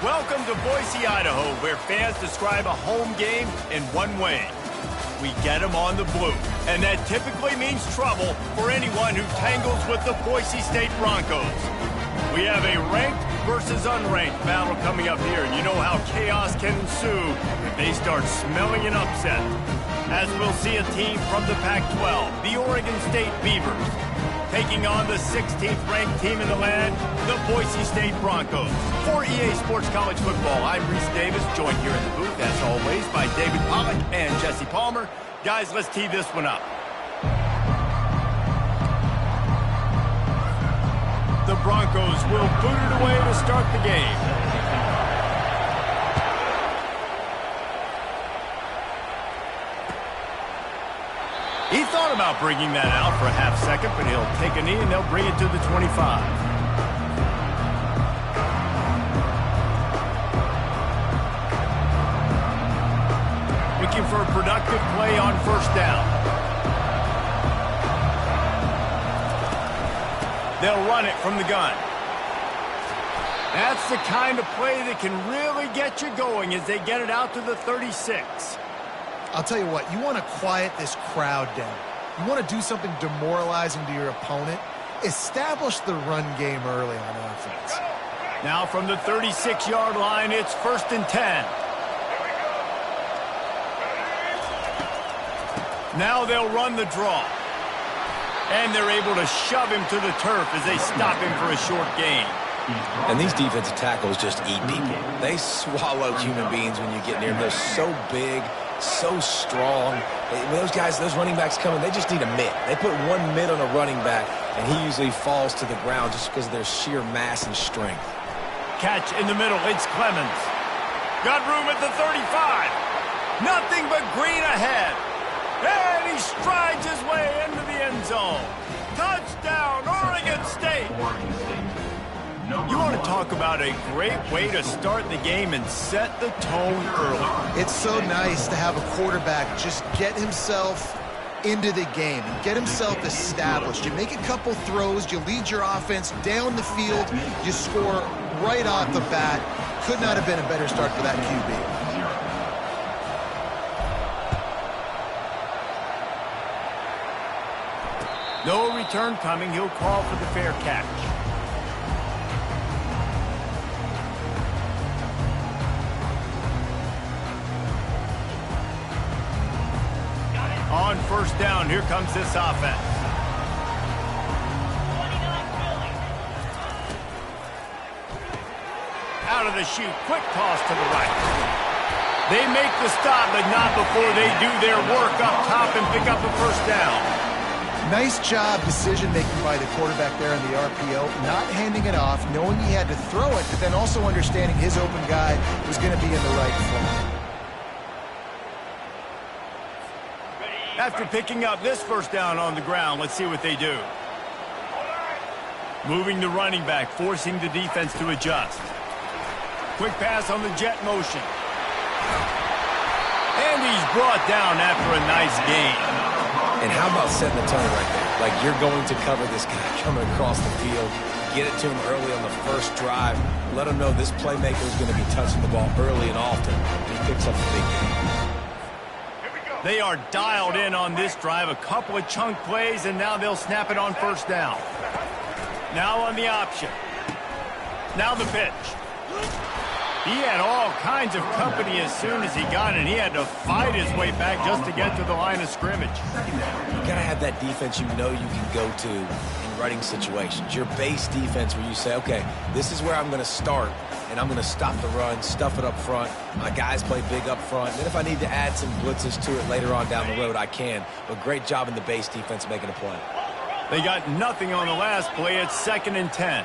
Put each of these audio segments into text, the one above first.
Welcome to Boise, Idaho, where fans describe a home game in one way. We get them on the blue, and that typically means trouble for anyone who tangles with the Boise State Broncos. We have a ranked versus unranked battle coming up here, and you know how chaos can ensue if they start smelling an upset. As we'll see a team from the Pac-12, the Oregon State Beavers, taking on the 16th ranked team in the land, the Boise State Broncos. For EA Sports College Football, I'm Reese Davis, joined here in the booth, as always, by David Pollack and Jesse Palmer. Guys, let's tee this one up. The Broncos will boot it away to start the game. He thought about bringing that out for a half second, but he'll take a knee and they'll bring it to the 25. Looking for a productive play on first down. They'll run it from the gun. That's the kind of play that can really get you going as they get it out to the 36. I'll tell you what, you want to quiet this crowd down. You want to do something demoralizing to your opponent. Establish the run game early on offense. Now from the 36-yard line, it's 1st and 10. Now they'll run the draw. And they're able to shove him to the turf as they stop him for a short gain. And these defensive tackles just eat people. They swallow human beings when you get near them. They're so big, so strong. Those guys, those running backs coming, they just need a mitt. They put one mitt on a running back, and he usually falls to the ground just because of their sheer mass and strength. Catch in the middle. It's Clemens. Got room at the 35. Nothing but green ahead. And he strides his way into the end zone. Touchdown, Oregon State. You want to talk about a great way to start the game and set the tone early. It's so nice to have a quarterback just get himself into the game and get himself established. You make a couple throws, you lead your offense down the field, you score right off the bat. Could not have been a better start for that QB. No return coming. He'll call for the fair catch. On first down, here comes this offense. Out of the chute, quick toss to the right. They make the stop, but not before they do their work up top and pick up a first down. Nice job decision-making by the quarterback there in the RPO, not handing it off, knowing he had to throw it, but then also understanding his open guy was going to be in the right front. After picking up this first down on the ground, let's see what they do. Moving the running back, forcing the defense to adjust. Quick pass on the jet motion. And he's brought down after a nice gain. And how about setting the tone right there? Like, you're going to cover this guy coming across the field. Get it to him early on the first drive. Let him know this playmaker is going to be touching the ball early and often. He picks up the big game. They are dialed in on this drive. A couple of chunk plays, and now they'll snap it on first down. Now on the option. Now the pitch. He had all kinds of company as soon as he got it. He had to fight his way back just to get to the line of scrimmage. You got to have that defense you know you can go to in running situations. Your base defense where you say, okay, this is where I'm going to start, and I'm going to stop the run, stuff it up front. My guys play big up front. And then if I need to add some blitzes to it later on down the road, I can. But great job in the base defense making a play. They got nothing on the last play. It's 2nd and 10.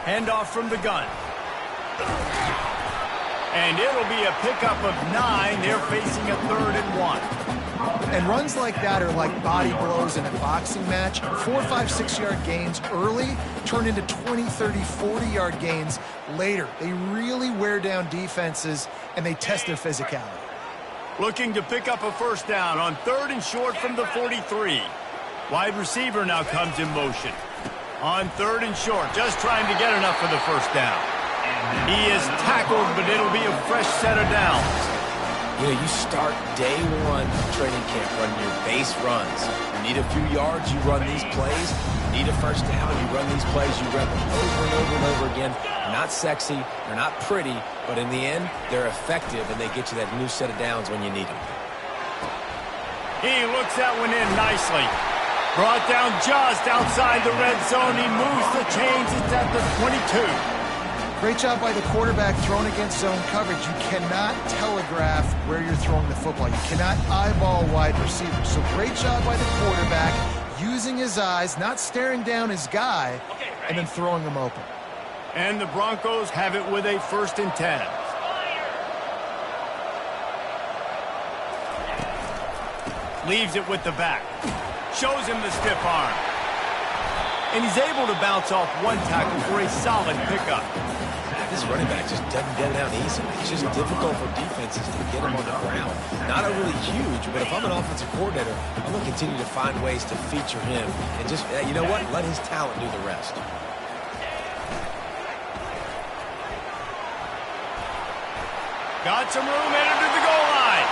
Handoff from the gun. And it'll be a pickup of 9. They're facing a 3rd and 1. And runs like that are like body blows in a boxing match. 4, 5, 6-yard gains early turn into 20, 30, 40-yard gains later. They really wear down defenses, and they test their physicality. Looking to pick up a first down on 3rd and short from the 43. Wide receiver now comes in motion. On 3rd and short, just trying to get enough for the first down. He is tackled, but it'll be a fresh set of downs. You know, you start day one of training camp running your base runs. You need a few yards, you run these plays. You need a first down, you run these plays. You run them over and over and over again. They're not sexy, they're not pretty, but in the end, they're effective, and they get you that new set of downs when you need them. He looks that one in nicely. Brought down just outside the red zone. He moves the chains. It's at the 22. Great job by the quarterback throwing against zone coverage. You cannot telegraph where you're throwing the football. You cannot eyeball wide receivers. So great job by the quarterback using his eyes, not staring down his guy, and then throwing him open. And the Broncos have it with a 1st and 10. Leaves it with the back. Shows him the stiff arm. And he's able to bounce off one tackle for a solid pickup. This running back just doesn't get down easily. It's just difficult for defenses to get him on the ground. Not overly huge, but if I'm an offensive coordinator, I'm going to continue to find ways to feature him. And just, you know what? Let his talent do the rest. Got some room headed to the goal line.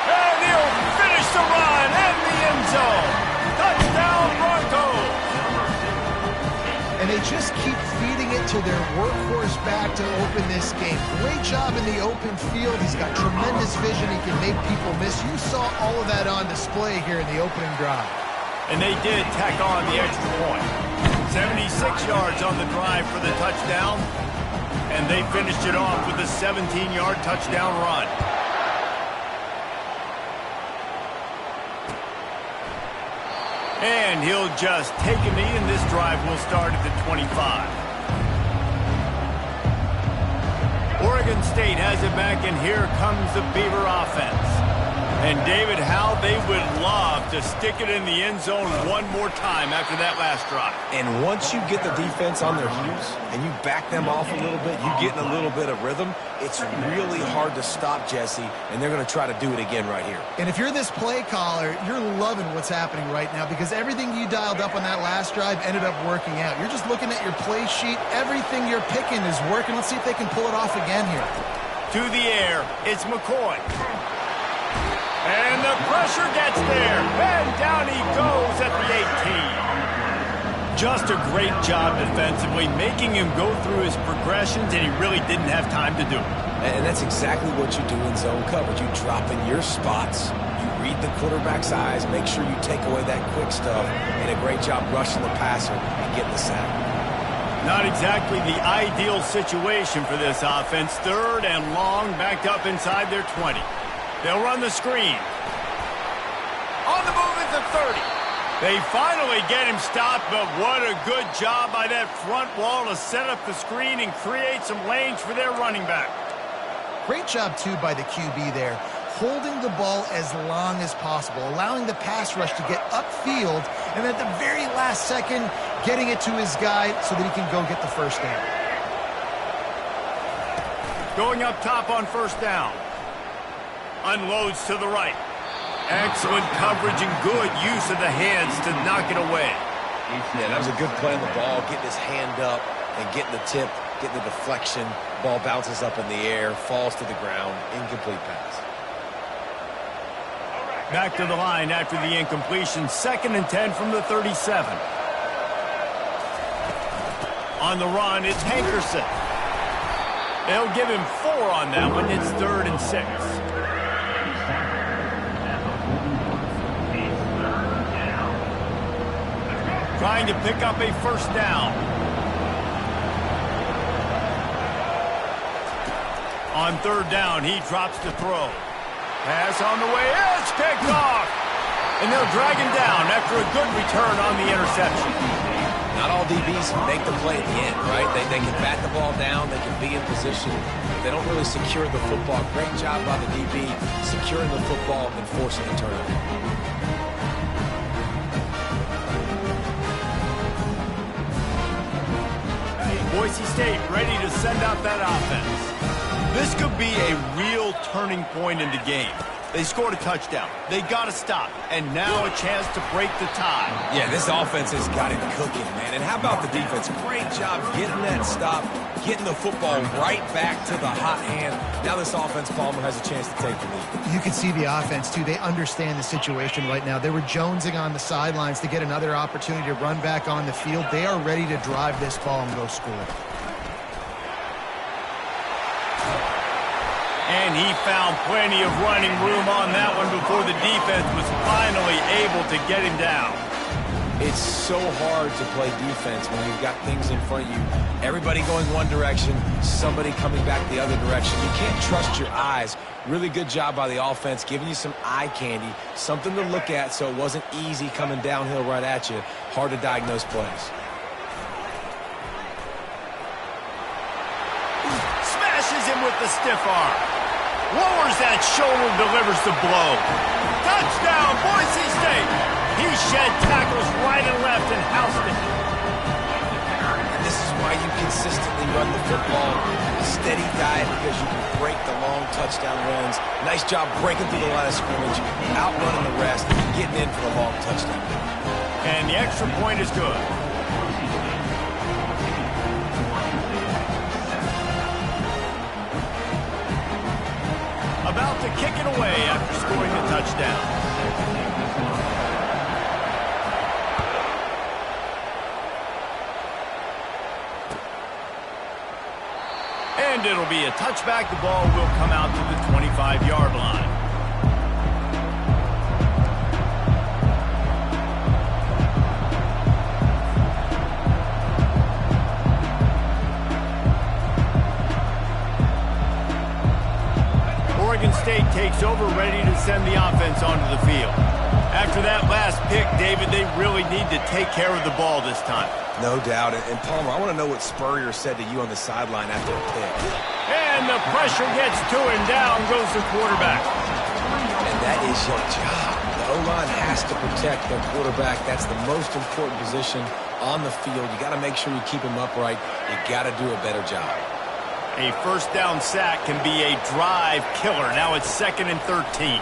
And he'll finish the run in the end zone. Touchdown, Broncos. And they just keep feeding it to their workhorse back to open this game. Great job in the open field. He's got tremendous vision. He can make people miss. You saw all of that on display here in the opening drive. And they did tack on the extra point. 76 yards on the drive for the touchdown. And they finished it off with a 17-yard touchdown run. And he'll just take a knee, and this drive will start at the 25. Oregon State has it back, and here comes the Beaver offense. And, David, how they would love to stick it in the end zone one more time after that last drive. And once you get the defense on their heels and you back them off a little bit, you get in a little bit of rhythm, it's really hard to stop, Jesse, and they're going to try to do it again right here. And if you're this play caller, you're loving what's happening right now because everything you dialed up on that last drive ended up working out. You're just looking at your play sheet. Everything you're picking is working. Let's see if they can pull it off again here. To the air, it's McCoy. And the pressure gets there. And down he goes at the 18. Just a great job defensively, making him go through his progressions, and he really didn't have time to do it. And that's exactly what you do in zone coverage. You drop in your spots, you read the quarterback's eyes, make sure you take away that quick stuff, and a great job rushing the passer and getting the sack. Not exactly the ideal situation for this offense. 3rd and long, backed up inside their 20. They'll run the screen. On the move at the 30. They finally get him stopped, but what a good job by that front wall to set up the screen and create some lanes for their running back. Great job, too, by the QB there, holding the ball as long as possible, allowing the pass rush to get upfield, and at the very last second, getting it to his guy so that he can go get the first down. Going up top on 1st down. Unloads to the right. Excellent coverage and good use of the hands to knock it away. Yeah, that was a good play on the ball, getting his hand up and getting the tip, getting the deflection. Ball bounces up in the air, falls to the ground, incomplete pass. Back to the line after the incompletion. 2nd and 10 from the 37. On the run, it's Hankerson. They'll give him 4 on that one. It's 3rd and 6. Trying to pick up a first down. On 3rd down, he drops to throw. Pass on the way. It's picked off. And they'll drag him down after a good return on the interception. Not all DBs make the play at the end, right? They can bat the ball down. They can be in position. They don't really secure the football. Great job by the DB securing the football and forcing a turnover. Boise State ready to send out that offense. This could be a real turning point in the game. They scored a touchdown. They got to stop. And now a chance to break the tie. Yeah, this offense has got it cooking, man. And how about the defense? Great job getting that stop, getting the football right back to the hot hand. Now this offense, Palmer, has a chance to take the lead. You can see the offense, too. They understand the situation right now. They were jonesing on the sidelines to get another opportunity to run back on the field. They are ready to drive this ball and go score. And he found plenty of running room on that one before the defense was finally able to get him down. It's so hard to play defense when you've got things in front of you. Everybody going one direction, somebody coming back the other direction. You can't trust your eyes. Really good job by the offense, giving you some eye candy, something to look at so it wasn't easy coming downhill right at you. Hard to diagnose plays. Smashes him with the stiff arm. Lowers that shoulder, delivers the blow. Touchdown, Boise State. He shed tackles right and left and housed it. And this is why you consistently run the football. A steady diet because you can break the long touchdown runs. Nice job breaking through the line of scrimmage, outrunning the rest, getting in for the long touchdown. And the extra point is good. About to kick it away after scoring the touchdown. And it'll be a touchback. The ball will come out to the 25-yard line. Oregon State takes over, ready to send the offense onto the field. After that last pick, David, they really need to take care of the ball this time. No doubt. And Palmer, I want to know what Spurrier said to you on the sideline after a pick. And the pressure gets to him. Down goes the quarterback. And that is your job. The O-line has to protect their quarterback. That's the most important position on the field. You got to make sure you keep him upright. You got to do a better job. A first down sack can be a drive killer. Now it's 2nd and 13.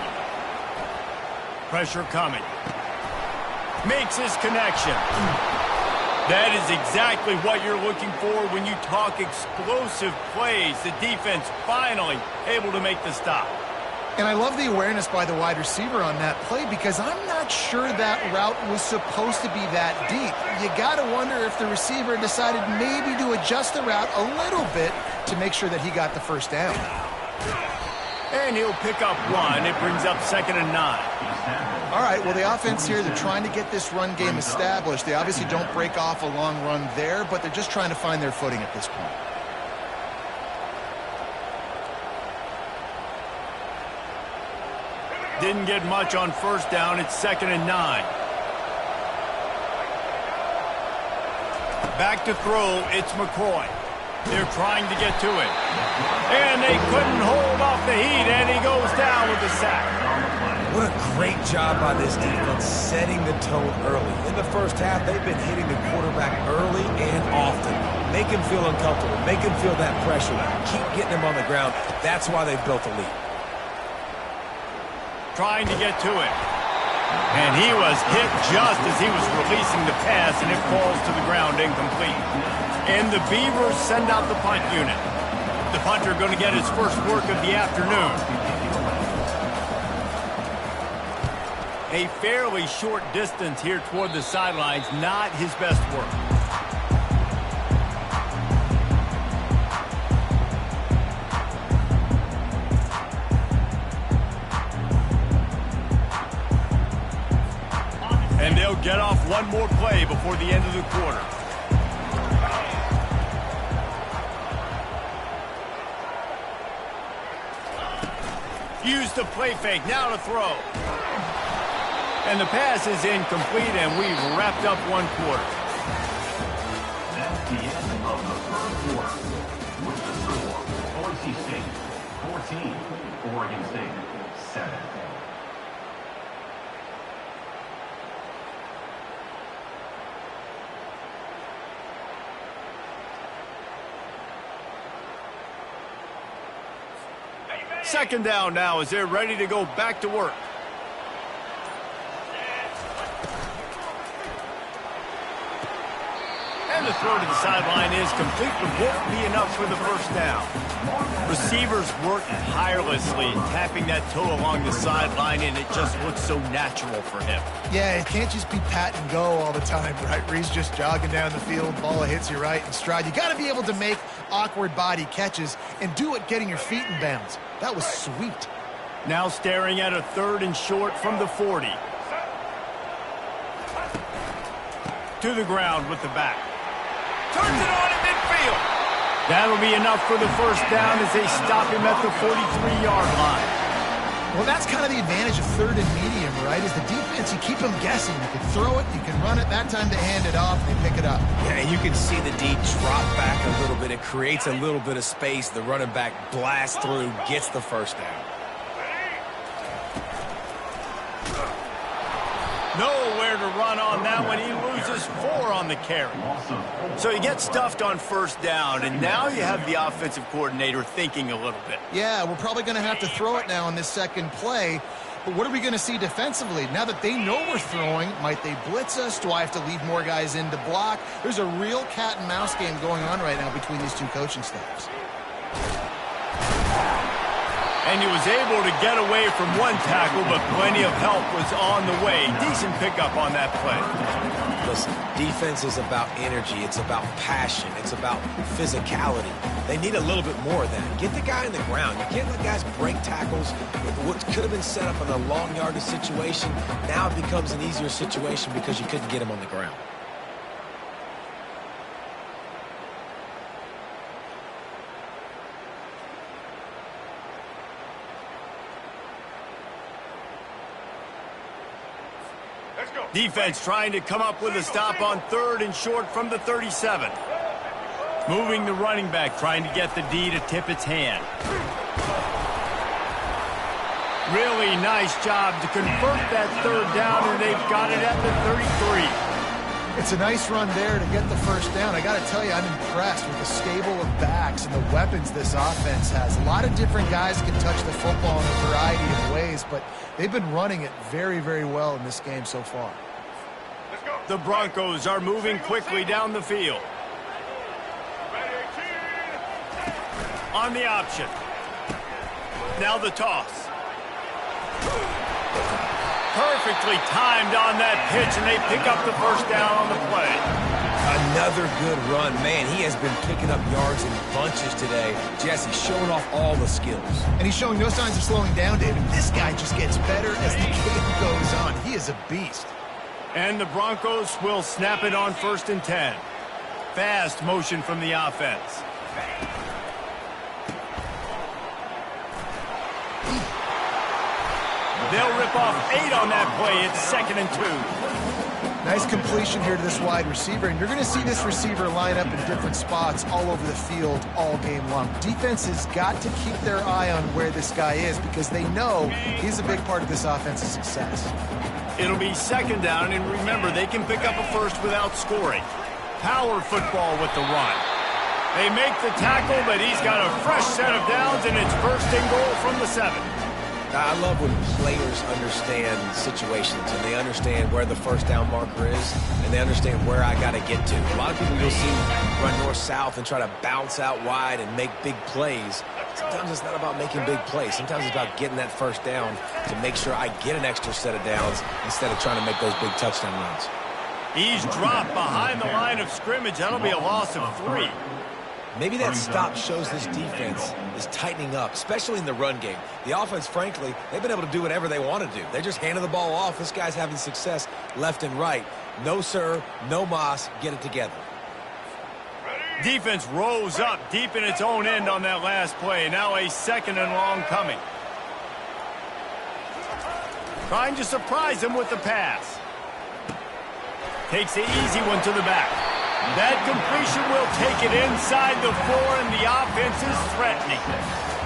Pressure coming. Makes his connection. That is exactly what you're looking for when you talk explosive plays. The defense finally able to make the stop. And I love the awareness by the wide receiver on that play because I'm not sure that route was supposed to be that deep. You got to wonder if the receiver decided maybe to adjust the route a little bit to make sure that he got the first down. And he'll pick up one. It brings up 2nd and 9. All right, well, the offense here, they're trying to get this run game established. They obviously don't break off a long run there, but they're just trying to find their footing at this point. Didn't get much on first down. It's 2nd and 9. Back to throw. It's McCoy. They're trying to get to it. And they couldn't hold off the heat, and he goes down with a sack. What a great job by this defense setting the tone early. In the first half, they've been hitting the quarterback early and often. Make him feel uncomfortable. Make him feel that pressure. Keep getting him on the ground. That's why they've built a lead. Trying to get to it. And he was hit just as he was releasing the pass, and it falls to the ground incomplete. And the Beavers send out the punt unit. The punter going to get his first work of the afternoon. A fairly short distance here toward the sidelines, not his best work. And they'll get off one more play before the end of the quarter. Use the play fake, now to throw. And the pass is incomplete, and we've wrapped up one quarter. That's the end of the third quarter. With the score, Boise State 14, Oregon State 7. Second down now as they're ready to go back to work. And the throw to the sideline is complete, but won't be enough for the first down. Receivers work tirelessly, tapping that toe along the sideline, and it just looks so natural for him. Yeah, it can't just be pat and go all the time, right? Where he's just jogging down the field, ball hits you right in stride. You got to be able to make awkward body catches and do it getting your feet in bounds. That was sweet. Now staring at a 3rd and short from the 40. To the ground with the back. Turns it on in midfield. That'll be enough for the first down as they stop him at the 43-yard line. Well, that's kind of the advantage of 3rd and medium, right? Is the defense, you keep them guessing. You can throw it, you can run it. That time to hand it off, they pick it up. Yeah, and you can see the D drop back a little bit. It creates a little bit of space. The running back blasts through, gets the first down. Nowhere to run on that one. He loses 4 on the carry. So he gets stuffed on first down, and now you have the offensive coordinator thinking a little bit. Yeah, we're probably going to have to throw it now in this second play. But what are we going to see defensively? Now that they know we're throwing, might they blitz us? Do I have to leave more guys in to block? There's a real cat and mouse game going on right now between these two coaching staffs. And he was able to get away from one tackle, but plenty of help was on the way. Decent pickup on that play. Listen, defense is about energy. It's about passion. It's about physicality. They need a little bit more of that. Get the guy in the ground. You can't let guys break tackles. What could have been set up in a long yardage situation, now it becomes an easier situation because you couldn't get him on the ground. Defense trying to come up with a stop on 3rd and short from the 37. Moving the running back, trying to get the D to tip its hand. Really nice job to convert that 3rd down, and they've got it at the 33. It's a nice run there to get the first down. I got to tell you, I'm impressed with the stable of backs and the weapons this offense has. A lot of different guys can touch the football in a variety of ways, but they've been running it very, very well in this game so far. The Broncos are moving quickly down the field. On the option. Now the toss. Perfectly timed on that pitch, and they pick up the first down on the play. Another good run. Man, he has been picking up yards in bunches today. Jesse showing off all the skills. And he's showing no signs of slowing down, David. This guy just gets better as the game goes on. He is a beast. And the Broncos will snap it on 1st and 10. Fast motion from the offense. They'll rip off 8 on that play. It's 2nd and 2. Nice completion here to this wide receiver, and you're going to see this receiver line up in different spots all over the field all game long. Defense has got to keep their eye on where this guy is because they know he's a big part of this offense's success. It'll be 2nd down, and remember, they can pick up a first without scoring. Power football with the run. They make the tackle, but he's got a fresh set of downs, and it's 1st and goal from the 7. I love when players understand situations and they understand where the first down marker is and they understand where I got to get to. A lot of people you'll see run north-south and try to bounce out wide and make big plays. Sometimes it's not about making big plays. Sometimes it's about getting that first down to make sure I get an extra set of downs instead of trying to make those big touchdown runs. He's dropped behind the line of scrimmage. That'll be a loss of 3. Maybe that stop shows this defense is tightening up, especially in the run game. The offense, frankly, they've been able to do whatever they want to do. They just handed the ball off. This guy's having success left and right. No, sir, no mas, get it together. Defense rose up deep in its own end on that last play. Now a 2nd and long coming. Trying to surprise him with the pass. Takes the easy one to the back. That completion will take it inside the 4, and the offense is threatening.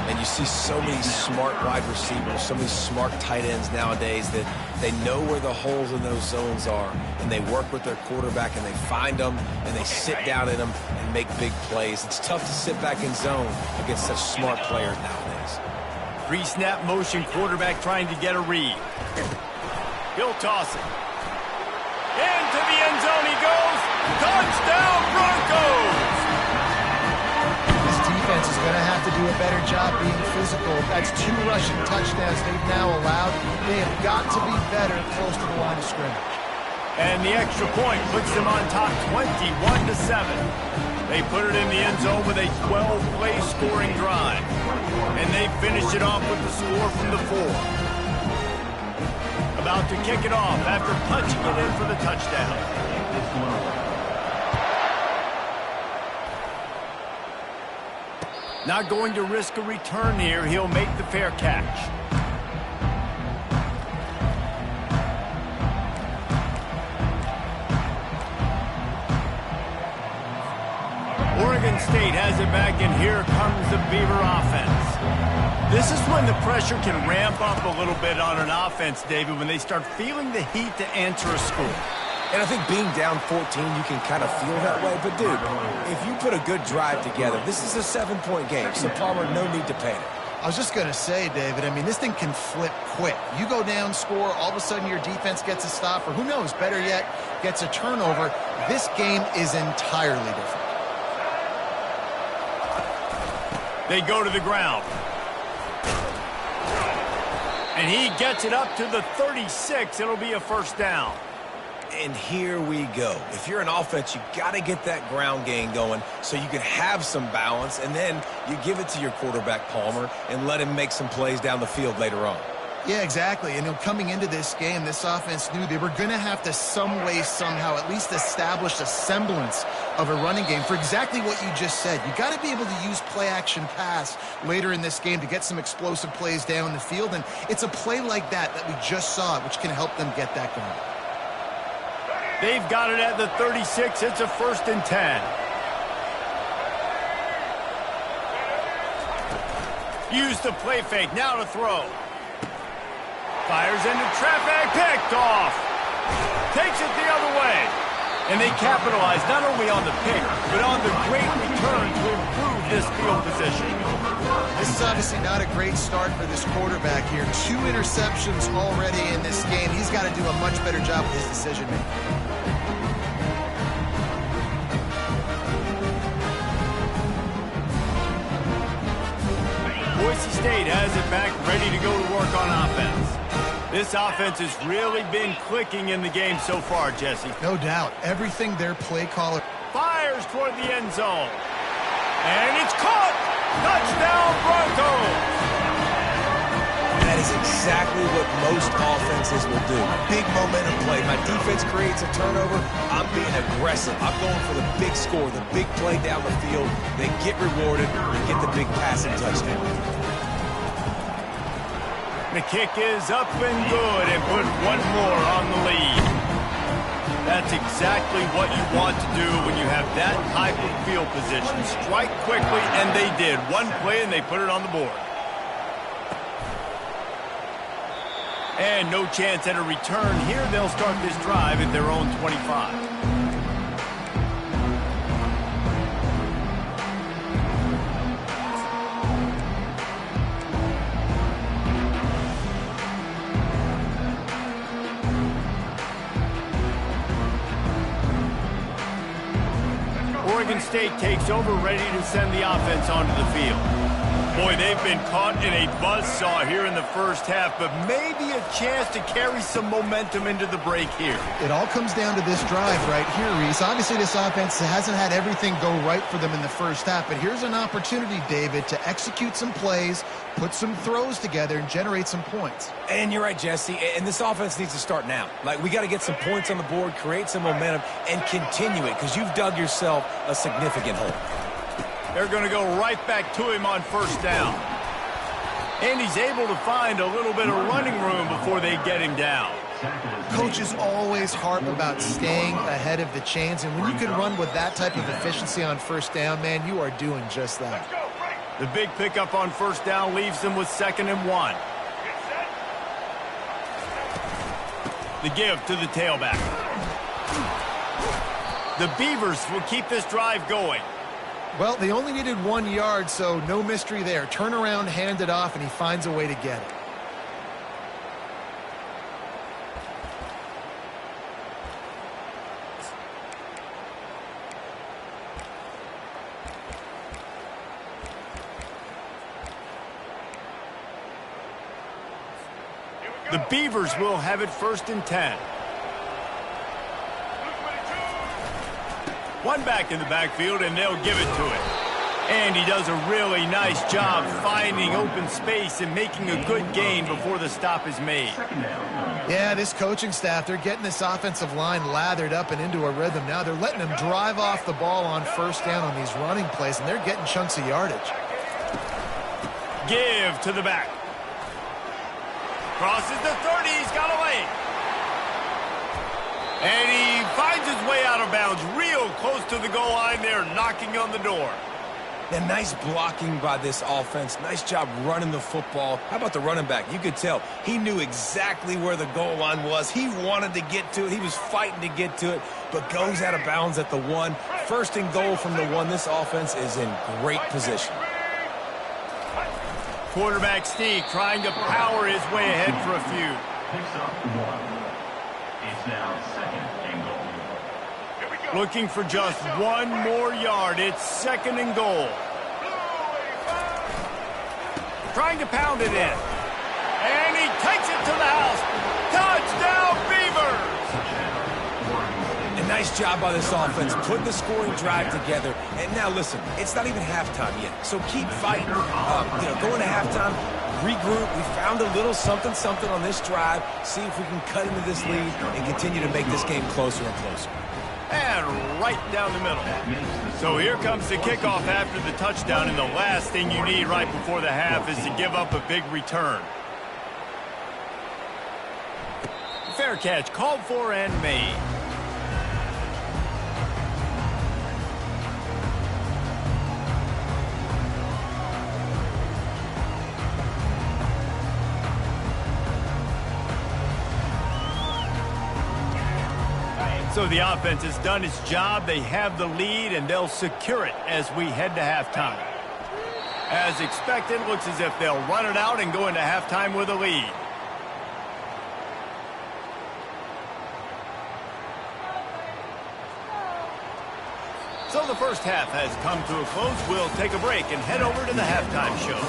And you see so many smart wide receivers, so many smart tight ends nowadays that they know where the holes in those zones are, and they work with their quarterback, and they find them, and they sit down in them and make big plays. It's tough to sit back in zone against such smart players nowadays. Pre-snap motion quarterback trying to get a read. He'll toss it. Into the end zone he goes. Touchdown Broncos! This defense is going to have to do a better job being physical. That's 2 rushing touchdowns they've now allowed. They have got to be better close to the line of scrimmage. And the extra point puts them on top 21-7. They put it in the end zone with a 12-play scoring drive. And they finish it off with the score from the 4. About to kick it off after punching it in for the touchdown. Not going to risk a return here. He'll make the fair catch. Oregon State has it back, and here comes the Beaver offense. This is when the pressure can ramp up a little bit on an offense, David, when they start feeling the heat to answer a score. And I think being down 14, you can kind of feel that way. But, dude, if you put a good drive together, this is a 7-point game. So, Palmer, no need to panic. I was just going to say, David, I mean, this thing can flip quick. You go down, score, all of a sudden your defense gets a stop, or who knows, better yet, gets a turnover. This game is entirely different. They go to the ground. And he gets it up to the 36. It'll be a first down. And here we go. If you're an offense, you got to get that ground game going so you can have some balance, and then you give it to your quarterback, Palmer, and let him make some plays down the field later on. Yeah, exactly. And coming into this game, this offense knew they were going to have to some way, somehow, at least establish a semblance of a running game for exactly what you just said. You got to be able to use play-action pass later in this game to get some explosive plays down the field, and it's a play like that we just saw, which can help them get that going. They've got it at the 36. It's a 1st and 10. Use the play fake. Now to throw. Fires into traffic. Picked off. Takes it the other way. And they capitalize not only on the pick, but on the great return to improve this field position. This is obviously not a great start for this quarterback here. 2 interceptions already in this game. He's got to do a much better job with his decision-making. Boise State has it back, ready to go to work on offense. This offense has really been clicking in the game so far, Jesse. No doubt. Everything their play caller fires toward the end zone. And it's caught! Touchdown Broncos! That is exactly what most offenses will do. Big momentum play. My defense creates a turnover. I'm being aggressive. I'm going for the big score, the big play down the field. They get rewarded and get the big passing touchdown. The kick is up and good, and put one more on the lead. That's exactly what you want to do when you have that type of field position. Strike quickly, and they did. One play, and they put it on the board. And no chance at a return here. They'll start this drive at their own 25. Oregon State takes over, ready to send the offense onto the field. Boy, they've been caught in a buzzsaw here in the first half, but maybe a chance to carry some momentum into the break here. It all comes down to this drive right here, Reese. Obviously, this offense hasn't had everything go right for them in the first half, but here's an opportunity, David, to execute some plays, put some throws together, and generate some points. And you're right, Jesse, and this offense needs to start now. Like, we got to get some points on the board, create some momentum, and continue it, because you've dug yourself a significant hole. They're going to go right back to him on first down. And he's able to find a little bit of running room before they get him down. Coaches always harp about staying ahead of the chains, and when you can run with that type of efficiency on first down, man, you are doing just that. The big pickup on first down leaves them with 2nd and 1. The give to the tailback. The Beavers will keep this drive going. Well, they only needed 1 yard, so no mystery there. Turn around, hand it off, and he finds a way to get it. The Beavers will have it 1st and 10. One back in the backfield, and they'll give it to it. And he does a really nice job finding open space and making a good gain before the stop is made. Yeah, this coaching staff, they're getting this offensive line lathered up and into a rhythm. Now they're letting them drive off the ball on 1st down on these running plays, and they're getting chunks of yardage. Give to the back. Crosses the 30, he's got away. And he finds his way out of bounds real close to the goal line there, knocking on the door. And nice blocking by this offense. Nice job running the football. How about the running back? You could tell he knew exactly where the goal line was. He wanted to get to it. He was fighting to get to it, but goes out of bounds at the 1. 1st and goal from the 1. This offense is in great position. Quarterback Steve trying to power his way ahead for a few. Picks up 1. It's now 2nd and goal. Looking for just 1 more yard. It's 2nd and goal. Trying to pound it in. And he takes it to the house. Touchdown, Beavers! A nice job by this offense, putting the scoring drive together. And now listen, it's not even halftime yet, so keep fighting. Going to halftime, regroup. We found a little something on this drive. See if we can cut into this lead and continue to make this game closer and closer. And right down the middle. So here comes the kickoff after the touchdown, and the last thing you need right before the half is to give up a big return. Fair catch called for and made. So the offense has done its job. They have the lead, and they'll secure it as we head to halftime. As expected, looks as if they'll run it out and go into halftime with a lead. So the first half has come to a close. We'll take a break and head over to the halftime show.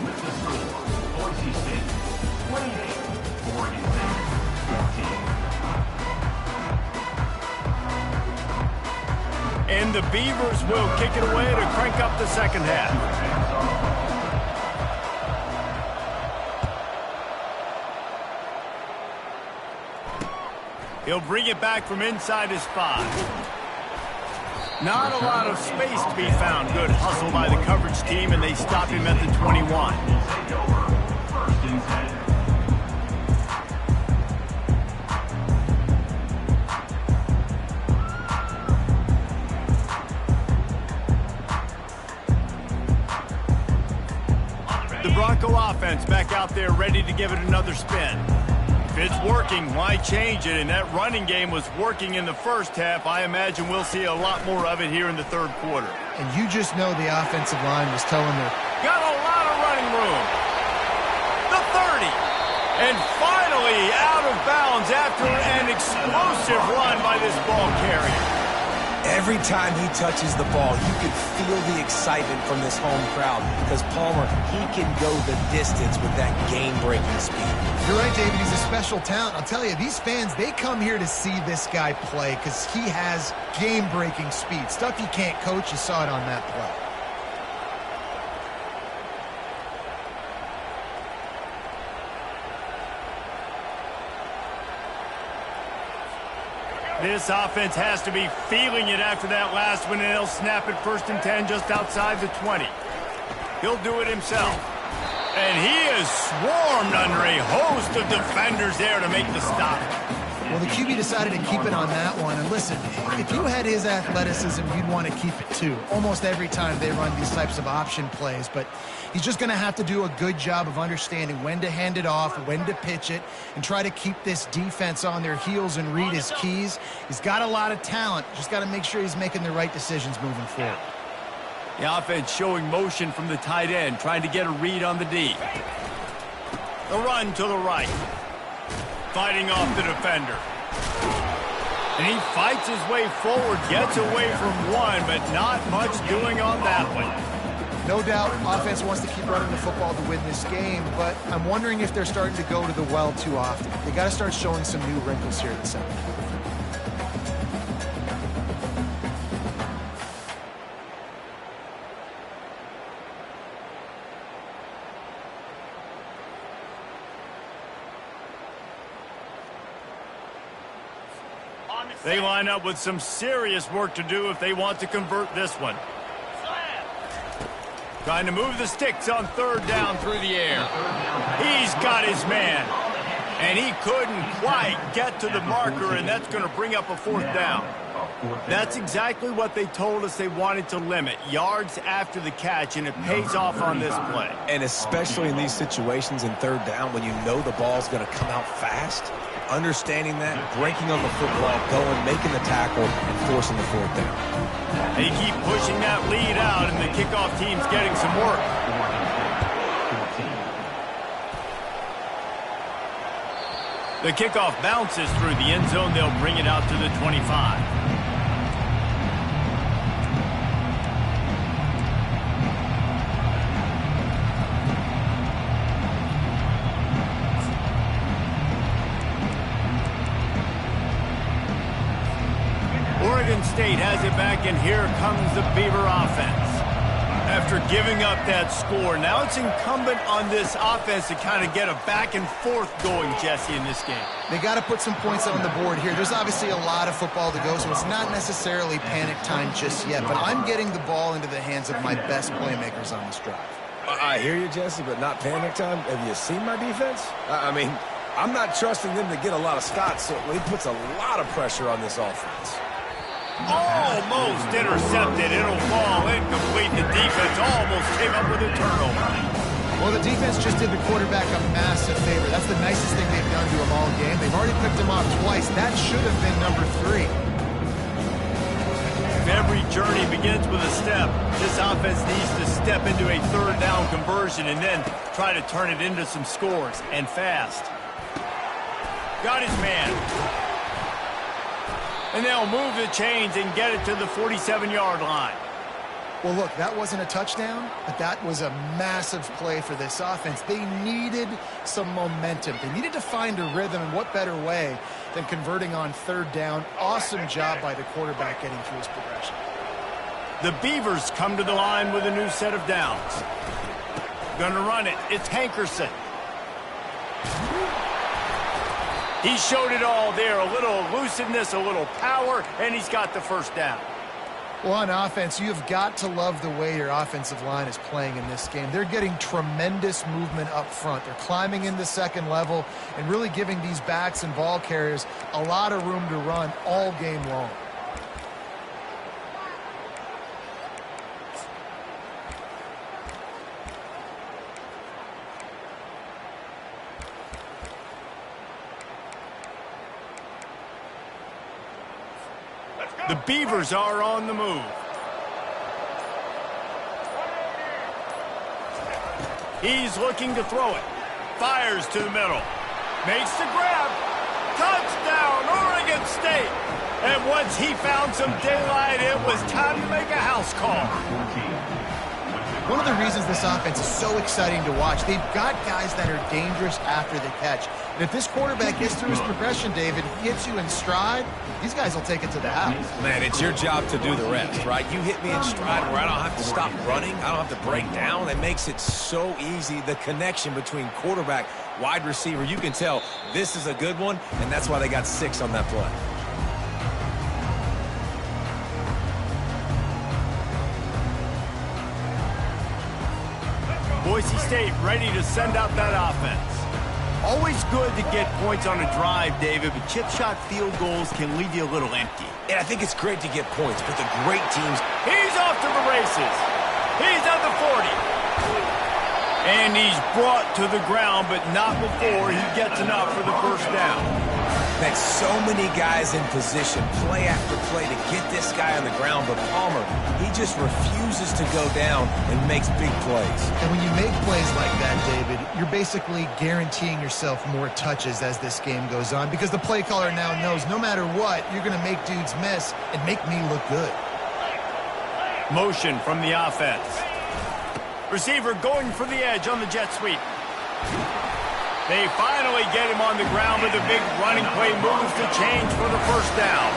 With the score, Boise State 28, Oregon State 14. And the Beavers will kick it away to crank up the second half. He'll bring it back from inside his 5. Not a lot of space to be found. Good hustle by the coverage team, and they stop him at the 21. First and 10. The Bronco offense back out there ready to give it another spin. If it's working, why change it? And that running game was working in the first half. I imagine we'll see a lot more of it here in the third quarter. And you just know the offensive line was telling them. Got a lot of running room. The 30. And finally out of bounds after an explosive run by this ball carrier. Every time he touches the ball, you can feel the excitement from this home crowd because Palmer, he can go the distance with that game-breaking speed. You're right, David. He's a special talent. I'll tell you, these fans, they come here to see this guy play because he has game-breaking speed. Stuff you can't coach. You saw it on that play. This offense has to be feeling it after that last one, and they'll snap it 1st and 10 just outside the 20. He'll do it himself. And he is swarmed under a host of defenders there to make the stop. Well, the QB decided to keep it on that one. And listen, if you had his athleticism, you'd want to keep it too. Almost every time they run these types of option plays. But he's just going to have to do a good job of understanding when to hand it off, when to pitch it, and try to keep this defense on their heels and read his keys. He's got a lot of talent. Just got to make sure he's making the right decisions moving forward. The offense showing motion from the tight end, trying to get a read on the D. The run to the right. Fighting off the defender. And he fights his way forward, gets away from one, but not much doing on that one. No doubt, offense wants to keep running the football to win this game, but I'm wondering if they're starting to go to the well too often. They got to start showing some new wrinkles here in the second half. They line up with some serious work to do if they want to convert this one. Trying to move the sticks on third down through the air. He's got his man. And he couldn't quite get to the marker, and that's going to bring up a fourth down. That's exactly what they told us they wanted to limit. Yards after the catch, and it pays off on this play. And especially in these situations in third down when you know the ball's going to come out fast, understanding that, breaking on the football, going, making the tackle, and forcing the fourth down. They keep pushing that lead out, and the kickoff team's getting some work. The kickoff bounces through the end zone. They'll bring it out to the 25. Oregon State has it back, and here comes the Beaver offense. After giving up that score, now it's incumbent on this offense to kind of get a back and forth going, Jesse, in this game. They got to put some points on the board here. There's obviously a lot of football to go, so it's not necessarily panic time just yet, but I'm getting the ball into the hands of my best playmakers on this drive. I hear you, Jesse, but not panic time. Have you seen my defense? I mean, I'm not trusting them to get a lot of stops, so it puts a lot of pressure on this offense. Almost intercepted. It'll fall incomplete. The defense almost came up with a turnover. Well, the defense just did the quarterback a massive favor. That's the nicest thing they've done to him all game. They've already picked him off twice. That should have been number 3. If every journey begins with a step, this offense needs to step into a third down conversion and then try to turn it into some scores, and fast. Got his man. And they'll move the chains and get it to the 47-yard line. Well, look, that wasn't a touchdown, but that was a massive play for this offense. They needed some momentum. They needed to find a rhythm, and what better way than converting on third down. Awesome job by the quarterback getting through his progression. The Beavers come to the line with a new set of downs. Gonna run it. It's Hankerson. He showed it all there, a little elusiveness, a little power, and he's got the first down. Well, on offense, you've got to love the way your offensive line is playing in this game. They're getting tremendous movement up front. They're climbing into second level and really giving these backs and ball carriers a lot of room to run all game long. The Beavers are on the move. He's looking to throw it. Fires to the middle. Makes the grab. Touchdown, Oregon State. And once he found some daylight, it was time to make a house call. One of the reasons this offense is so exciting to watch, they've got guys that are dangerous after the catch. And if this quarterback gets through his progression, David, hits you in stride, these guys will take it to the house. Man, it's your job to do the rest, right? You hit me in stride where I don't have to stop running. I don't have to break down. It makes it so easy, the connection between quarterback, wide receiver. You can tell this is a good one, and that's why they got 6 on that play. Boise State ready to send out that offense. Always good to get points on a drive, David, but chip shot field goals can leave you a little empty. And I think it's great to get points, but the great teams... He's off to the races. He's at the 40. And he's brought to the ground, but not before he gets enough for the first down. Man, so many guys in position, play after play to get this guy on the ground, but Palmer, he just refuses to go down and makes big plays. And when you make plays like that, David, you're basically guaranteeing yourself more touches as this game goes on, because the play caller now knows no matter what, you're going to make dudes miss and make me look good. Motion from the offense. Receiver going for the edge on the jet sweep. They finally get him on the ground with a big running play, moves the change for the first down.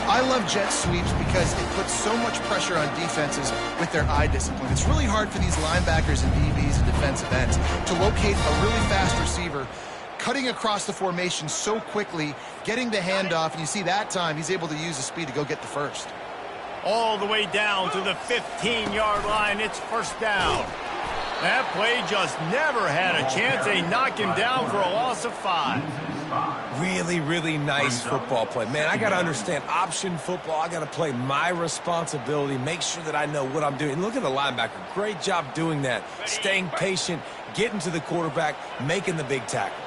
I love jet sweeps because it puts so much pressure on defenses with their eye discipline. It's really hard for these linebackers and DBs and defensive ends to locate a really fast receiver, cutting across the formation so quickly, getting the handoff, and you see that time he's able to use the speed to go get the first. All the way down to the 15-yard line. It's first down. That play just never had a chance. They knock him down for a loss of 5. Really, really nice football play. Man, I got to understand option football. I got to play my responsibility, make sure that I know what I'm doing. And look at the linebacker. Great job doing that. Staying patient, getting to the quarterback, making the big tackle.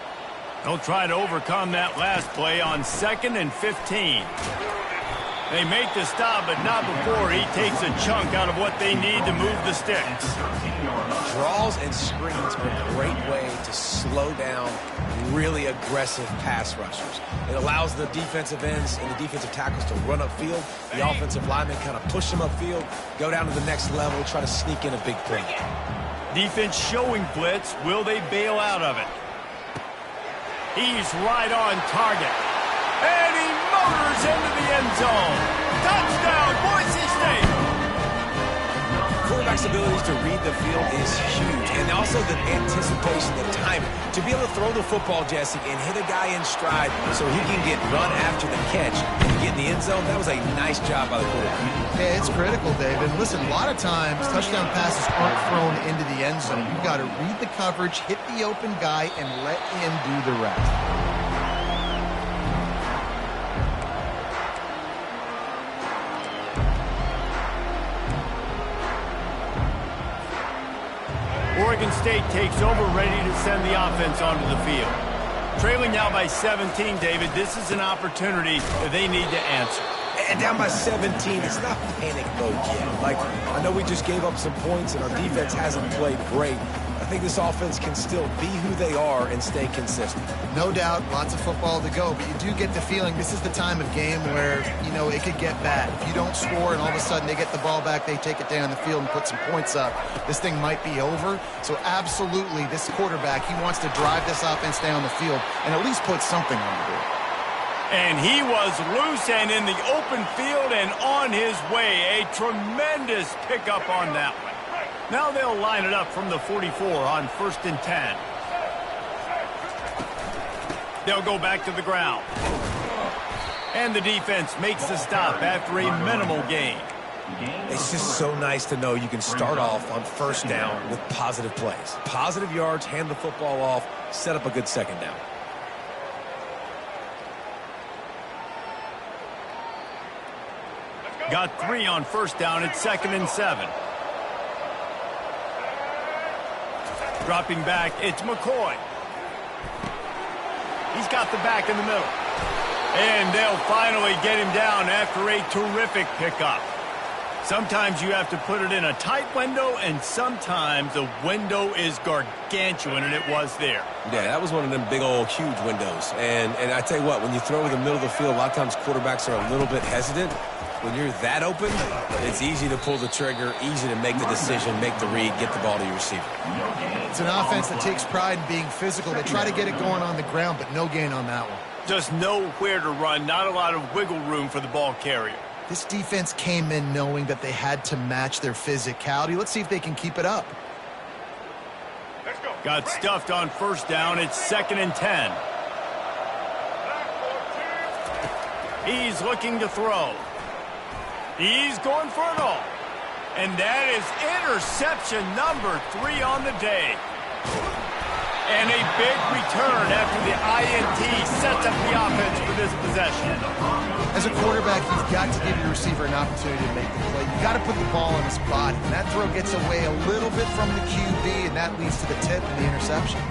They'll try to overcome that last play on 2nd and 15. They make the stop, but not before he takes a chunk out of what they need to move the sticks. Draws and screens are a great way to slow down really aggressive pass rushers. It allows the defensive ends and the defensive tackles to run upfield. The offensive linemen kind of push them upfield, go down to the next level, try to sneak in a big play. Defense showing blitz. Will they bail out of it? He's right on target. And he motors into the end zone. Touchdown, Boise State. Quarterback's abilities to read the field is huge. And also the anticipation, the timing. To be able to throw the football, Jesse, and hit a guy in stride so he can get run after the catch and get in the end zone, that was a nice job by the quarterback. Yeah, it's critical, David. Listen, a lot of times touchdown passes aren't thrown into the end zone. You've got to read the coverage, hit the open guy, and let him do the rest. Oregon State takes over, ready to send the offense onto the field. Trailing now by 17, David, this is an opportunity that they need to answer. And down by 17, it's not panic mode yet. Like, I know we just gave up some points and our defense hasn't played great. I think this offense can still be who they are and stay consistent. No doubt, lots of football to go, but you do get the feeling this is the time of game where, you know, it could get bad. If you don't score and all of a sudden they get the ball back, they take it down the field and put some points up, this thing might be over. So absolutely, this quarterback, he wants to drive this offense down the field and at least put something on the board. And he was loose and in the open field and on his way. A tremendous pickup on that one. Now they'll line it up from the 44 on 1st and 10. They'll go back to the ground. And the defense makes the stop after a minimal gain. It's just so nice to know you can start off on 1st down with positive plays. Positive yards, hand the football off, set up a good 2nd down. Got 3 on 1st down. It's 2nd and 7. Dropping back, it's McCoy. He's got the back in the middle. And they'll finally get him down after a terrific pickup. Sometimes you have to put it in a tight window, and sometimes the window is gargantuan, and it was there. Yeah, that was one of them big old huge windows. And I tell you what, when you throw in the middle of the field, a lot of times quarterbacks are a little bit hesitant. When you're that open, it's easy to pull the trigger, easy to make the decision, make the read, get the ball to your receiver. It's an offense that takes pride in being physical. They try to get it going on the ground, but no gain on that one. Just nowhere to run, not a lot of wiggle room for the ball carrier. This defense came in knowing that they had to match their physicality. Let's see if they can keep it up. Got stuffed on 1st down. It's 2nd and 10. He's looking to throw. He's going for it all. And that is interception number 3 on the day. And a big return after the INT sets up the offense for this possession. As a quarterback, you've got to give your receiver an opportunity to make the play. You've got to put the ball on his body. And that throw gets away a little bit from the QB, and that leads to the tip and the interception.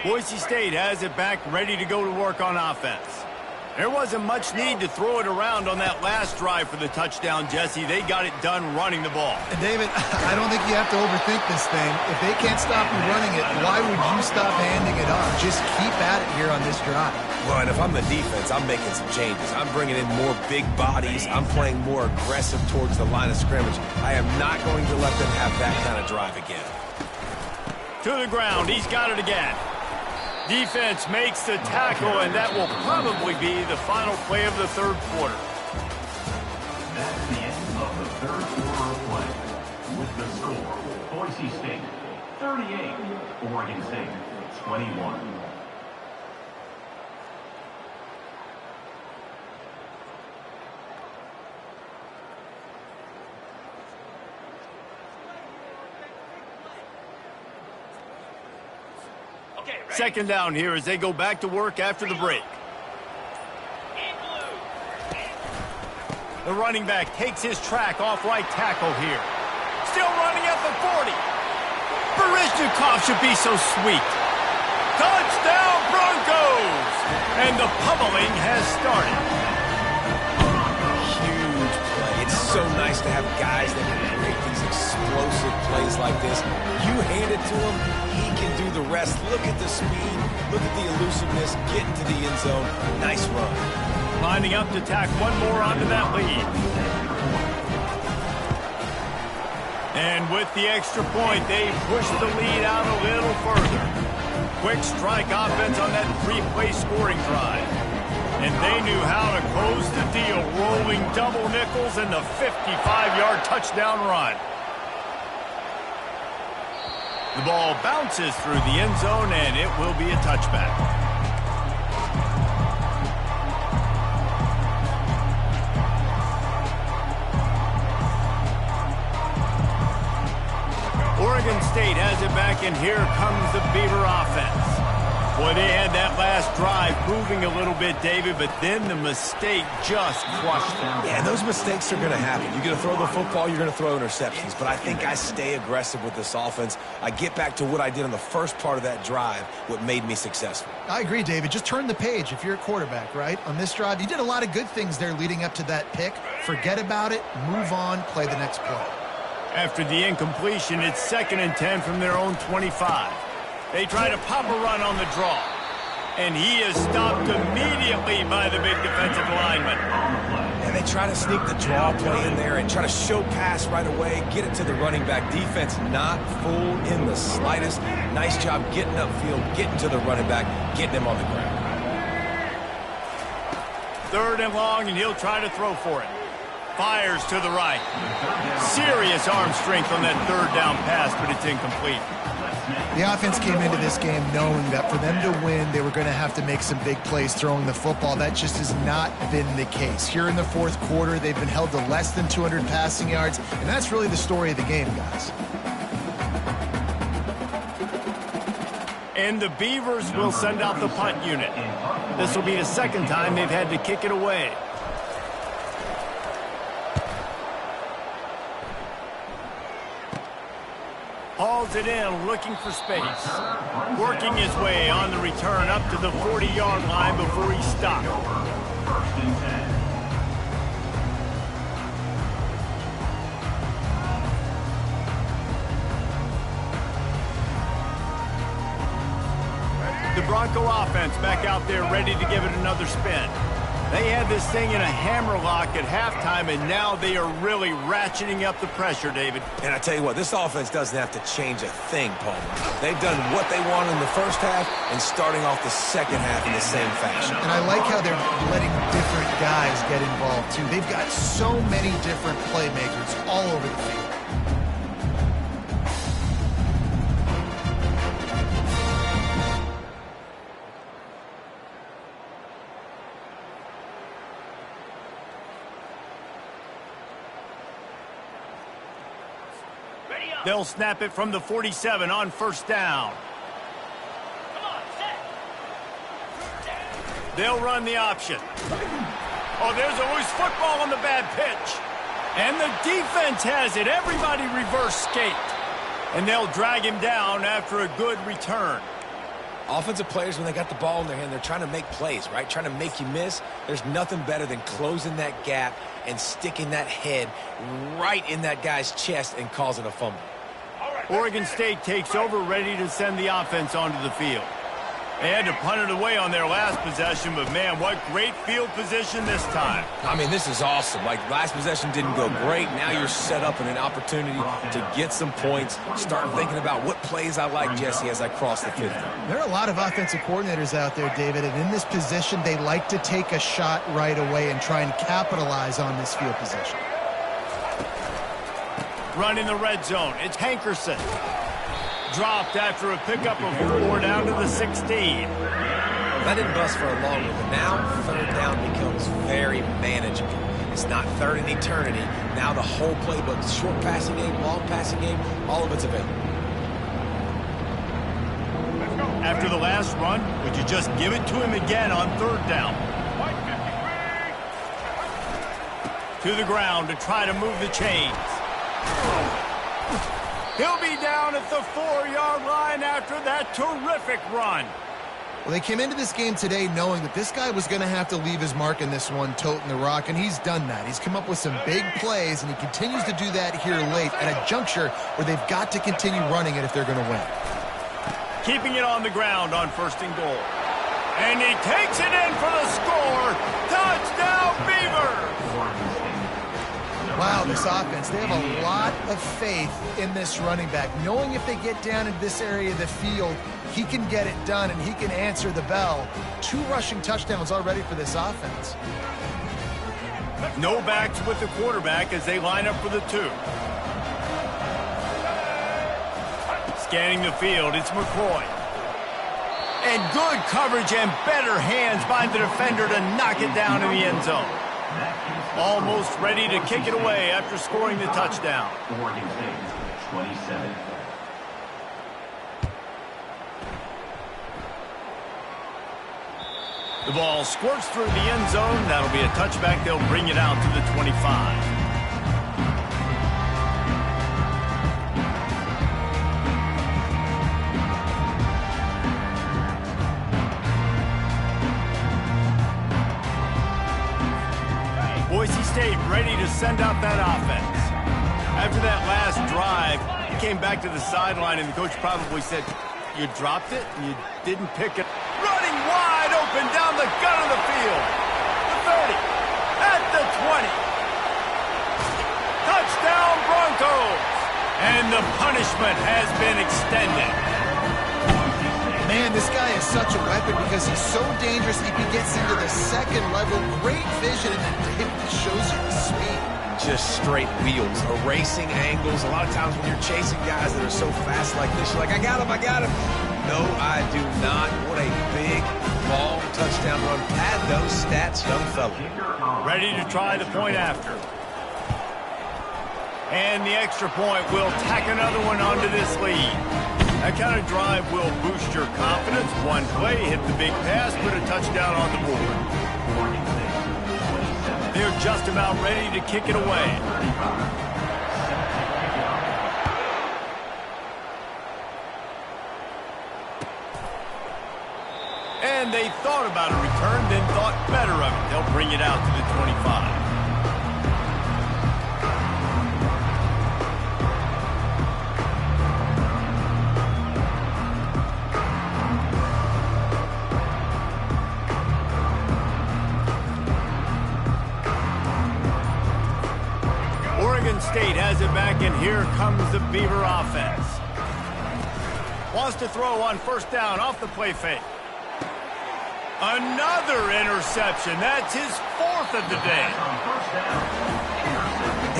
Boise State has it back, ready to go to work on offense. There wasn't much need to throw it around on that last drive for the touchdown, Jesse. They got it done running the ball. And David, I don't think you have to overthink this thing. If they can't stop you running it, why would you stop handing it off? Just keep at it here on this drive. Well, and if I'm the defense, I'm making some changes. I'm bringing in more big bodies. I'm playing more aggressive towards the line of scrimmage. I am not going to let them have that kind of drive again. To the ground. He's got it again. Defense makes the tackle, and that will probably be the final play of the third quarter. That's the end of the third quarter of play. With the score, Boise State 38, Oregon State 21. Second down here as they go back to work after the break. The running back takes his track off right tackle here. Still running at the 40. Barishnikov should be so sweet. Touchdown Broncos! And the pummeling has started. Huge play. It's so nice to have guys that can create these explosive plays like this. You hand it to him, he can do the rest. Look at the speed. Look at the elusiveness. Get into the end zone. Nice run. Lining up to tack one more onto that lead. And with the extra point, they push the lead out a little further. Quick strike offense on that three-play scoring drive. And they knew how to close the deal, rolling double nickels and the 55-yard touchdown run. The ball bounces through the end zone, and it will be a touchback. Oregon State has it back, and here comes the Beaver offense. Boy, they had that last drive moving a little bit, David, but then the mistake just crushed them. Yeah, those mistakes are going to happen. You're going to throw the football, you're going to throw interceptions. But I think I stay aggressive with this offense. I get back to what I did in the first part of that drive, what made me successful. I agree, David. Just turn the page if you're a quarterback, right? On this drive, you did a lot of good things there leading up to that pick. Forget about it, move on, play the next play. After the incompletion, it's 2nd and 10 from their own 25. They try to pop a run on the draw. And he is stopped immediately by the big defensive lineman. And they try to sneak the draw play in there and try to show pass right away, get it to the running back. Defense not fooled in the slightest. Nice job getting upfield, getting to the running back, getting him on the ground. 3rd and long, and he'll try to throw for it. Fires to the right. Serious arm strength on that 3rd down pass, but it's incomplete. The offense came into this game knowing that for them to win, they were going to have to make some big plays throwing the football. That just has not been the case. Here in the 4th quarter, they've been held to less than 200 passing yards, and that's really the story of the game, guys. And the Beavers will send out the punt unit. This will be the 2nd time they've had to kick it away. Hauls it in, looking for space. Working his way on the return up to the 40-yard line before he stopped. 1st and 10. The Bronco offense back out there ready to give it another spin. They had this thing in a hammerlock at halftime, and now they are really ratcheting up the pressure, David. And I tell you what, this offense doesn't have to change a thing, Palmer. They've done what they wanted in the first half and starting off the second half in the same fashion. And I like how they're letting different guys get involved, too. They've got so many different playmakers all over the field. They'll snap it from the 47 on 1st down. They'll run the option. Oh, there's a loose football on the bad pitch. And the defense has it. Everybody reverse skate. And they'll drag him down after a good return. Offensive players, when they got the ball in their hand, they're trying to make plays, right? Trying to make you miss. There's nothing better than closing that gap and sticking that head right in that guy's chest and causing a fumble. Oregon State takes over, ready to send the offense onto the field. They had to punt it away on their last possession, but man, what great field position this time. I mean, this is awesome. Like, last possession didn't go great. Now you're set up in an opportunity to get some points. Start thinking about what plays I like, Jesse, as I cross the 50. There are a lot of offensive coordinators out there, David, and in this position, they like to take a shot right away and try and capitalize on this field position. Running the red zone, it's Hankerson. Dropped after a pickup of 4 down to the 16. That didn't bust for a long one, but now third down becomes very manageable. It's not third in eternity. Now the whole playbook, short passing game, long passing game, all of it's available. After the last run, would you just give it to him again on third down? To the ground to try to move the chains. He'll be down at the 4-yard line after that terrific run. Well, they came into this game today knowing that this guy was going to have to leave his mark in this one, toting the rock, and he's done that. He's come up with some big plays, and he continues to do that here late at a juncture where they've got to continue running it if they're going to win. Keeping it on the ground on 1st and goal. And he takes it in for the score. Touchdown, Beavers! Wow, this offense, they have a lot of faith in this running back, knowing if they get down into this area of the field, he can get it done and he can answer the bell. 2 rushing touchdowns already for this offense. No backs with the quarterback as they line up for the 2. Scanning the field, it's McCoy. And good coverage and better hands by the defender to knock it down in the end zone. Almost ready to kick it away after scoring the touchdown. Oregon State, 27. The ball squirts through the end zone. That'll be a touchback. They'll bring it out to the 25. Boise State ready to send out that offense. After that last drive, he came back to the sideline, and the coach probably said, you dropped it and you didn't pick it. Running wide open down the gut of the field. The 30, at the 20. Touchdown, Broncos! And the punishment has been extended. Man, this guy is such a weapon because he's so dangerous if he gets into the second level. Great vision, and it shows you the speed. Just straight wheels, erasing angles. A lot of times when you're chasing guys that are so fast like this, you're like, I got him, I got him. No, I do not. What a big, long touchdown run. Pad those stats, young fella. Ready to try the point after. And the extra point will tack another one onto this lead. That kind of drive will boost your confidence. One play, hit the big pass, put a touchdown on the board. They're just about ready to kick it away. And they thought about a return, then thought better of it. They'll bring it out to the 25. Oregon State has it back, and here comes the Beaver offense. Wants to throw on 1st down off the play fake. Another interception. That's his 4th of the day.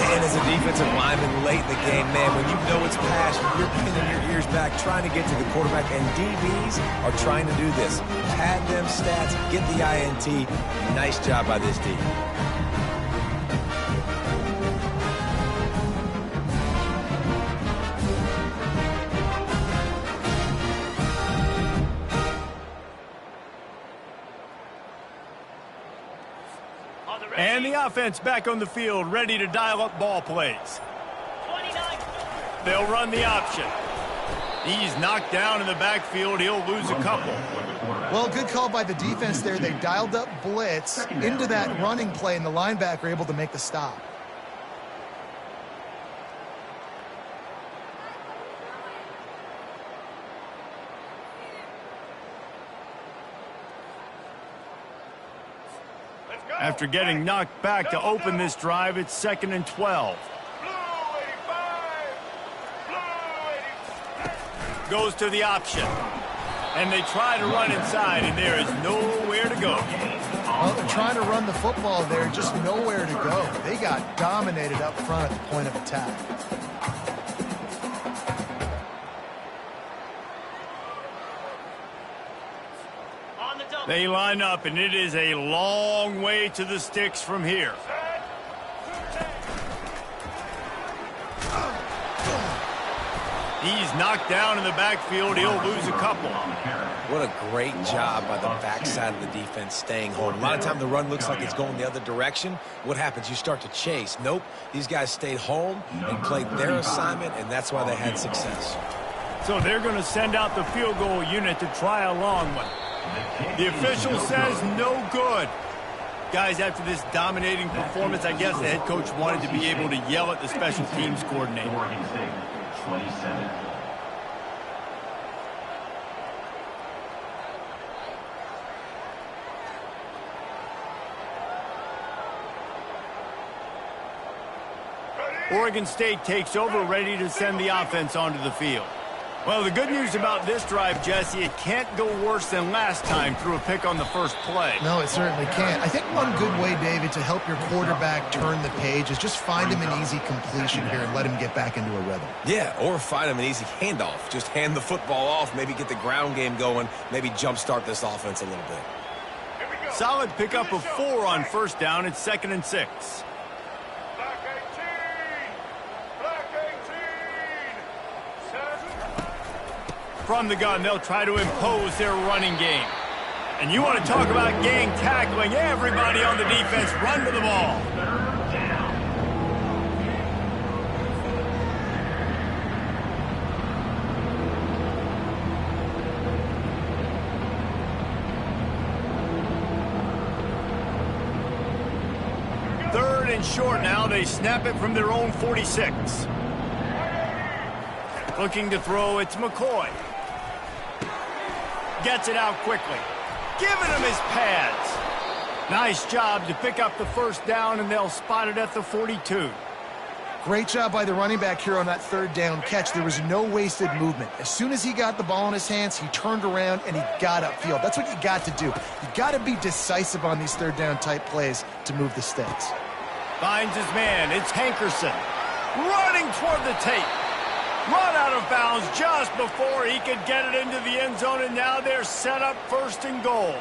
And as a defensive lineman late in the game, man, when you know it's past, you're pinning your ears back, trying to get to the quarterback, and DBs are trying to do this. Pad them stats, get the INT. Nice job by this D. And the offense back on the field, ready to dial up ball plays. They'll run the option. He's knocked down in the backfield. He'll lose a couple. Well, good call by the defense there. They dialed up blitz into that running play, and the linebacker able to make the stop. After getting knocked back to open this drive, it's 2nd and 12. Goes to the option. And they try to run inside, and there is nowhere to go. Well, they're trying to run the football there, just nowhere to go. They got dominated up front at the point of attack. They line up, and it is a long way to the sticks from here. He's knocked down in the backfield. He'll lose a couple. What a great job by the backside of the defense staying home. A lot of time the run looks like it's going the other direction. What happens? You start to chase. Nope. These guys stayed home and played their assignment, and that's why they had success. So they're going to send out the field goal unit to try a long one. The official says no good. Guys, after this dominating performance, I guess the head coach wanted to be able to yell at the special teams coordinator. 27. Oregon State takes over, ready to send the offense onto the field. Well, the good news about this drive, Jesse, it can't go worse than last time through a pick on the first play. No, it certainly can't. I think one good way, David, to help your quarterback turn the page is just find him an easy completion here and let him get back into a rhythm. Yeah, or find him an easy handoff. Just hand the football off, maybe get the ground game going, maybe jumpstart this offense a little bit. Solid pickup of 4 on first down. It's 2nd and 6. From the gun, they'll try to impose their running game. And you want to talk about gang tackling. Everybody on the defense run to the ball. Third and short now. They snap it from their own 46. Looking to throw, it's McCoy. Gets it out quickly. Giving him his pads. Nice job to pick up the first down, and they'll spot it at the 42. Great job by the running back here on that third down catch. There was no wasted movement. As soon as he got the ball in his hands, he turned around and he got upfield. That's what you got to do. You got to be decisive on these third down type plays to move the sticks. Finds his man. It's Hankerson. Running toward the tape. Run out of bounds just before he could get it into the end zone, and now they're set up 1st and goal.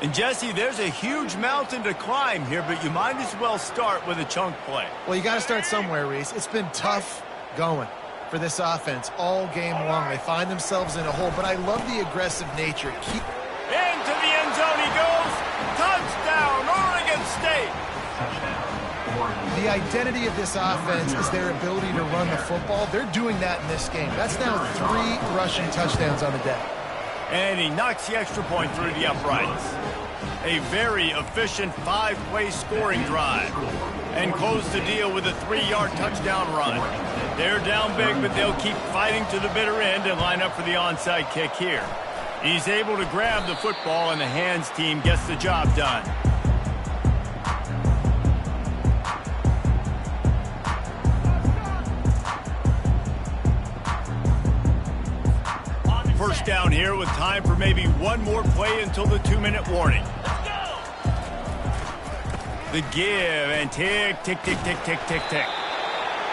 And, Jesse, there's a huge mountain to climb here, but you might as well start with a chunk play. Well, you got to start somewhere, Reese. It's been tough going for this offense all game long. They find themselves in a hole, but I love the aggressive nature. Into the end zone he goes. Touchdown, Oregon State. The identity of this offense is their ability to run the football. They're doing that in this game. That's now 3 rushing touchdowns on the day. And he knocks the extra point through the uprights. A very efficient 5-play scoring drive. And close the deal with a 3-yard touchdown run. They're down big, but they'll keep fighting to the bitter end and line up for the onside kick here. He's able to grab the football, and the hands team gets the job done. First down here with time for maybe one more play until the 2-minute warning. The give and tick, tick, tick, tick, tick, tick, tick.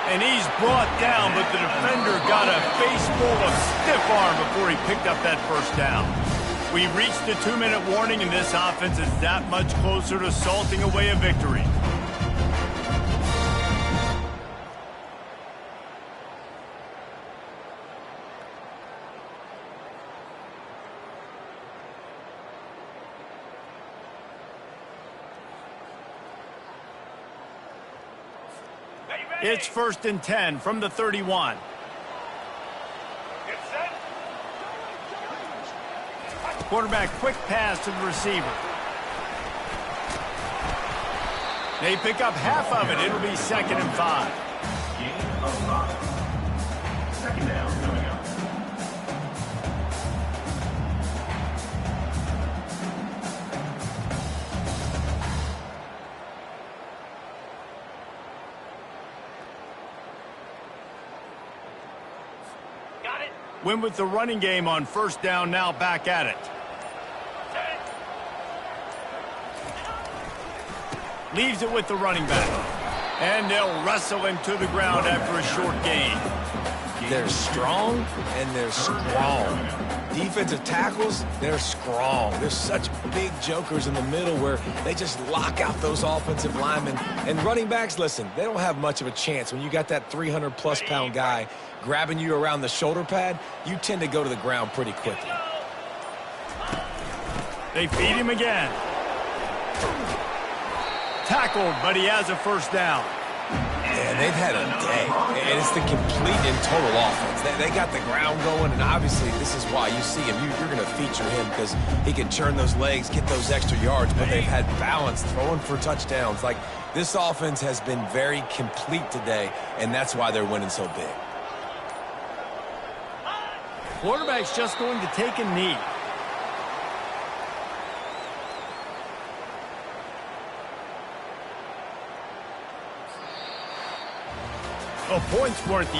And he's brought down, but the defender got a face full of stiff arm before he picked up that first down. We reached the 2-minute warning, and this offense is that much closer to salting away a victory. It's 1st and 10 from the 31. Get set. Quarterback quick pass to the receiver. They pick up half of it. It'll be 2nd and 5. Gain of 5. Second down coming up. Win with the running game on 1st down, now back at it. Leaves it with the running back. And they'll wrestle him to the ground after a short gain. They're strong and they're strong. Defensive tackles, they're strong. There's such big jokers in the middle where they just lock out those offensive linemen. And running backs, listen, they don't have much of a chance. When you got that 300-plus pound guy grabbing you around the shoulder pad, you tend to go to the ground pretty quickly. They feed him again. Tackled, but he has a 1st down. And they've had a day, and it's the complete and total offense. They got the ground going, and obviously this is why you see him. You're going to feature him because he can turn those legs, get those extra yards, but they've had balance, throwing for touchdowns. Like, this offense has been very complete today, and that's why they're winning so big. Quarterback's just going to take a knee. A point's worth